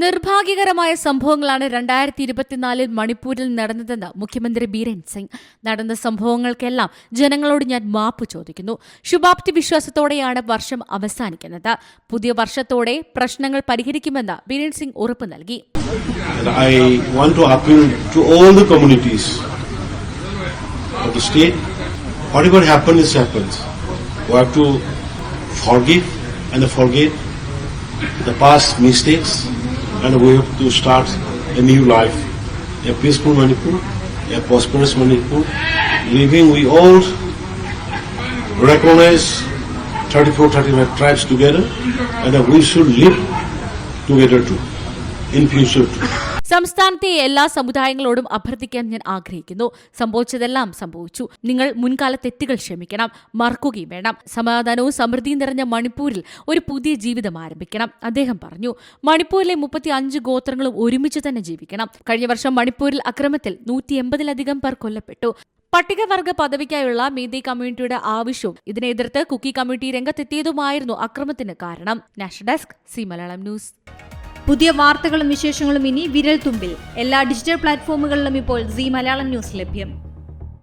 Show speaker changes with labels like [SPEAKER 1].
[SPEAKER 1] നിർഭാഗ്യകരമായ സംഭവങ്ങളാണ് 2024 മണിപ്പൂരിൽ നടന്നതെന്ന് മുഖ്യമന്ത്രി ബീരൻ സിംഗ്. നടന്ന സംഭവങ്ങൾക്കെല്ലാം ജനങ്ങളോട് ഞാൻ മാപ്പ് ചോദിക്കുന്നു. ശുഭാപ്തി വിശ്വാസത്തോടെയാണ് വർഷം അവസാനിക്കുന്നത്. പുതിയ വർഷത്തോടെ പ്രശ്നങ്ങൾ പരിഹരിക്കുമെന്ന് ബീരൻ സിംഗ് ഉറപ്പ് നൽകി.
[SPEAKER 2] I want to appeal to all the communities of the state. Whatever happens. We have to forgive and forget the past mistakes. And we have to start a new life, a peaceful Manipur, a prosperous Manipur, living we all recognize 34-35 tribes together, and we should live together too, in future too.
[SPEAKER 1] സംസ്ഥാനത്തെ എല്ലാ സമുദായങ്ങളോടും അഭ്യർത്ഥിക്കാൻ ഞാൻ ആഗ്രഹിക്കുന്നു. സംഭവിച്ചതെല്ലാം സംഭവിച്ചു. നിങ്ങൾ മുൻകാല തെറ്റുകൾ ക്ഷമിക്കണം, മറക്കുകയും വേണം. സമാധാനവും സമൃദ്ധിയും നിറഞ്ഞ മണിപ്പൂരിൽ ഒരു പുതിയ ജീവിതം ആരംഭിക്കണം, അദ്ദേഹം പറഞ്ഞു. മണിപ്പൂരിലെ 35 ഗോത്രങ്ങളും ഒരുമിച്ച് തന്നെ ജീവിക്കണം. കഴിഞ്ഞ വർഷം മണിപ്പൂരിൽ അക്രമത്തിൽ 180-ലധികം പേർ കൊല്ലപ്പെട്ടു. പട്ടികവർഗ പദവിക്കായുള്ള മീതി കമ്മ്യൂണിറ്റിയുടെ ആവശ്യവും ഇതിനെ എതിർത്ത് കുക്കി കമ്മ്യൂണിറ്റി രംഗത്തെത്തിയതുമായിരുന്നു അക്രമത്തിന് കാരണം. National desk, C Malayalam news.
[SPEAKER 3] പുതിയ വാർത്തകളും വിശേഷങ്ങളും ഇനി വിരൽ തുമ്പിൽ. എല്ലാ ഡിജിറ്റൽ പ്ലാറ്റ്ഫോമുകളിലും ഇപ്പോൾ സി മലയാളം ന്യൂസ് ലഭ്യം.